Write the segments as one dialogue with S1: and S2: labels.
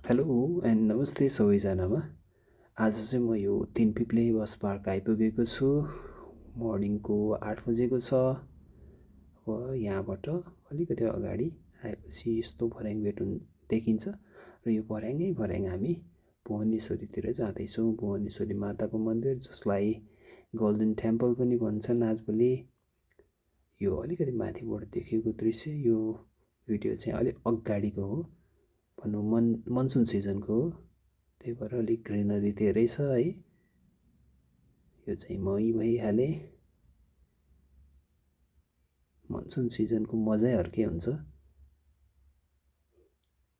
S1: Hello and नमस्ते सबैजनामा। आज चाहिँ म यो तीन पिप्ले बस पार्क आइपुगेको छु। मर्निङको 8 बजेको छ। अब यहाँबाट अलिकति अगाडि आएपछि यस्तो भर्याङ देखिन्छ र यो भर्याङ हामी भुवनेश्वरीतिर जाँदैछौँ। भुवनेश्वरी माताको मन्दिर, जसलाई गोल्डन टेम्पल पनि भन्छन् आजभोलि। यो अलिकति माथिबाट देखेको दृश्य, यो भिडियो चाहिँ अलिक अगाडिको हो भनौँ, मनसुन सिजनको हो, त्यही भएर अलिक ग्रिनरी धेरै छ है। यो चाहिँ मई भइहाले। मनसुन सिजनको मजै अर्कै हुन्छ।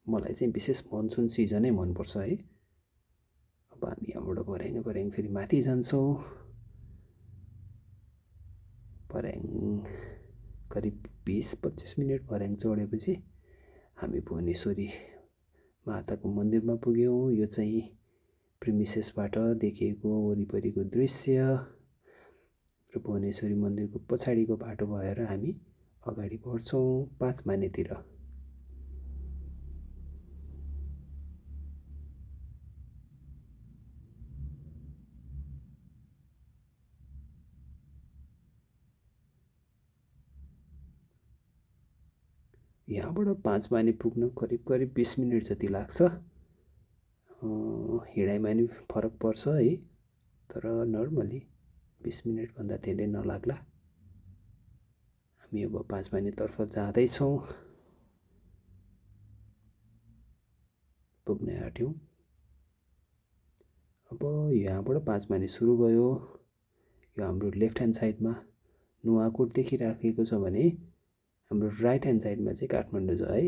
S1: मलाई चाहिँ विशेष मनसुन सिजनै मनपर्छ है। अब हामी यहाँबाट भर्याङ फेरि माथि जान्छौँ। भर्याङ करिब 20-25 मिनट भर्याङ चढेपछि हामी भुवनेश्वरी माताको मन्दिरमा पुग्यौँ। यो चाहिँ प्रिमिसेसबाट देखिएको वरिपरिको दृश्य र भुवनेश्वरी मन्दिरको पछाडिको बाटो भएर हामी अगाडि बढ्छौँ 5 मानेतिर। यहाँबाट 5 माने पुग्न करिब 20 मिनट जति लाग्छ। हिँडाइमा नि फरक पर्छ है, तर नर्मली 20 मिनटभन्दा धेरै नलाग्ला। हामी अब 5 मानेतर्फ जाँदैछौँ, पुग्नै आँट्यौँ। अब यहाँबाट 5 माने सुरु भयो। यो हाम्रो लेफ्ट ह्यान्ड साइडमा नुवाकोट देखिराखेको छ भने हाम्रो राइट ह्यान्ड साइडमा चाहिँ काठमाडौँ छ है।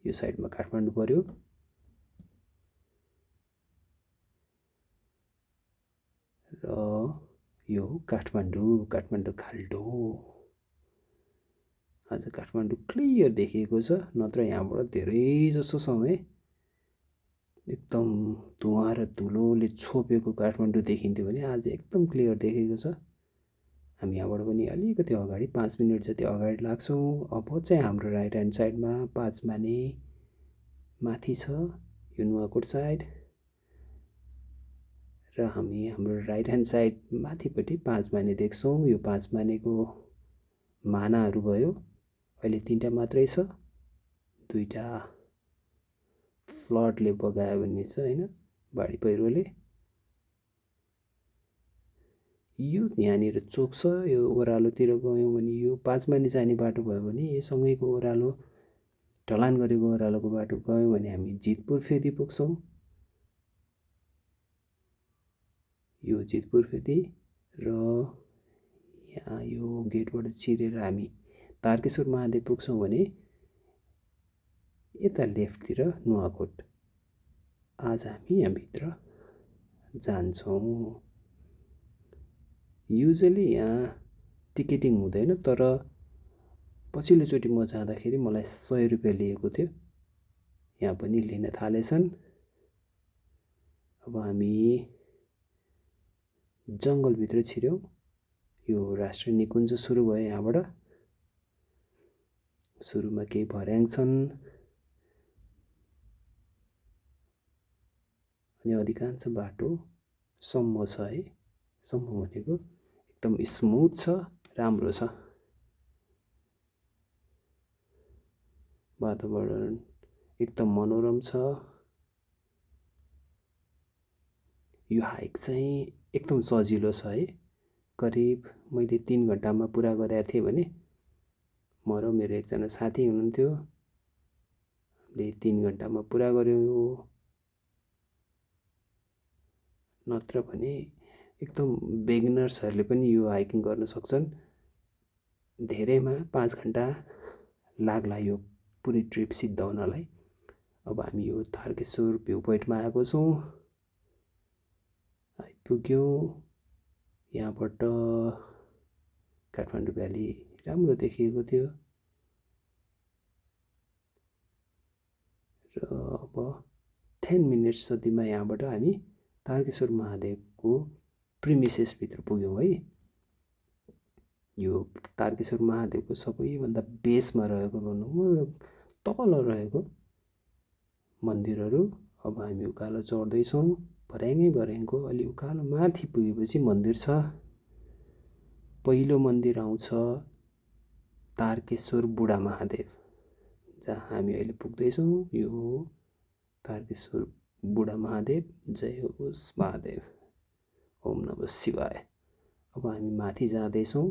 S1: यो साइडमा काठमाडौँ पर्यो। र यो काठमाडौँ खाल्डो। आज काठमाडौँ क्लियर देखिएको छ, नत्र यहाँबाट धेरै जसो समय एकदम धुवा र धुलोले छोपेको काठमाडौँ देखिन्थ्यो भने आज एकदम क्लियर देखेको छ। हामी यहाँबाट पनि अलिकति अगाडि 5 मिनट जति अगाडि लाग्छौँ। अब चाहिँ हाम्रो राइट ह्यान्ड साइडमा 5 माने माथि छ, यो नुवाकोट साइड, र हामी हाम्रो राइट ह्यान्ड साइड माथिपट्टि 5 माने देख्छौँ। यो 5 मानेको मानाहरू भयो, अहिले 3टा मात्रै छ। 2टा फ्लडले बगायो भने छ होइन, बाढी पहिरोले। यो यहाँनिर चोक छ, यो ओह्रालोतिर गयौँ भने यो 5 माने जाने बाटो भयो भने यससँगैको ओह्रालो ढलान गरेको ओह्रालोको बाटो गयौँ भने हामी जितपुर फेदी पुग्छौँ। यो जितपुर फेदी र यहाँ यो गेटबाट छिरेर हामी तारकेश्वर महादेव पुग्छौँ भने यता लेफ्टतिर नुवाकोट। आज हामी यहाँभित्र जान्छौँ। युजली यहाँ टिकटिङ हुँदैन, तर पछिल्लोचोटि म जाँदाखेरि मलाई 100 रुपियाँ लिएको थियो। यहाँ पनि लिन थालेछन्। अब हामी जङ्गलभित्र छिर्यौँ। यो राष्ट्रिय निकुञ्ज सुरु भयो यहाँबाट। सुरुमा केही भर्याङ छन् अनि अधिकांश बाटो सम्म छ है। सम्म भनेको एकदम स्मुथ छ, राम्रो छ। वातावरण एकदम मनोरम छ। यो हाइक चाहिँ एकदम सजिलो छ है। करिब मैले 3 घन्टामा पुरा गरेको थिएँ भने म र मेरो एकजना साथी हुनुहुन्थ्यो, हामीले 3 घन्टामा पुरा गऱ्यौँ। नत्र भने एकदम बिगिनर्सहरूले पनि यो हाइकिङ गर्न सक्छन्। धेरैमा 5 घन्टा लाग्ला यो पुरै ट्रिप सिद्धाउनलाई। अब हामी यो तारकेश्वर भ्यू पोइन्टमा आएको छौँ, आइपुग्यौँ। यहाँबाट काठमाडौँ भ्याली राम्रो देखिएको थियो। र अब 10 मिनट्स जतिमा यहाँबाट हामी तारकेश्वर महादेवको प्रिमिसेसभित्र पुग्यौँ है। यो तारकेश्वर महादेवको सबैभन्दा बेसमा रहेको भनौँ, तल रहेको मन्दिरहरू। अब हामी उकालो चढ्दैछौँ। भर्याङै भर्याङको अलि उकालो माथि पुगेपछि मन्दिर छ। पहिलो मन्दिर आउँछ तारकेश्वर बुढा महादेव, जहाँ हामी अहिले पुग्दैछौँ। यो हो तारकेश्वर बुढा महादेव। जय होस् महादेव, ओम नमः शिवाय। अब हामी माथि जाँदैछौँ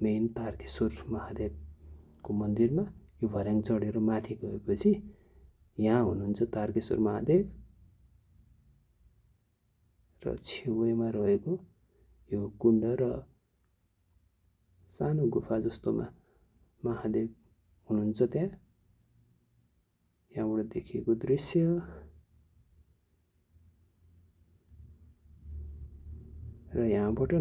S1: मेन तारकेश्वर महादेवको मन्दिरमा। यो भर्याङ चढेर माथि गएपछि यहाँ हुनुहुन्छ तारकेश्वर महादेव र छेउमा रहेको यो कुण्ड र सानो गुफा जस्तोमा महादेव हुनुहुन्छ। त्यहाँ यहाँबाट देखिएको दृश्य। र यहाँबाट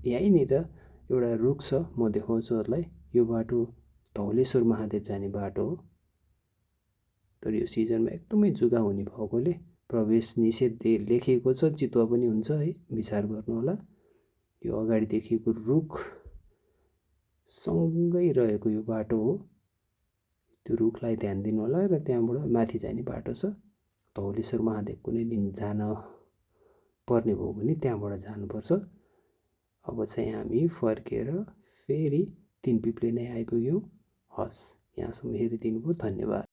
S1: यहीँनिर एउटा रुख छ, म देखाउँछु हजुरलाई। यो बाटो धौलेश्वर महादेव जाने बाटो हो। तर यो सिजनमा एकदमै जुगा हुने भएकोले प्रवेश निषेध लेखिएको छ। चितुवा पनि हुन्छ है, विचार गर्नुहोला। यो अगाडि देखिएको रुख सँगै रहेको यो बाटो हो। त्यो रुखलाई ध्यान दिनु होला। र त्यहाँबाट माथि जाने बाटो छ। धौलेश्वर महादेव कुनै दिन जान पर्ने भयो भने त्यहाँबाट जानुपर्छ। अब चाहिँ हामी फर्केर फेरि तिनपिप्ले नै आइपुग्यौँ। हस्, यहाँसम्म हेरिदिनु भयो, धन्यवाद।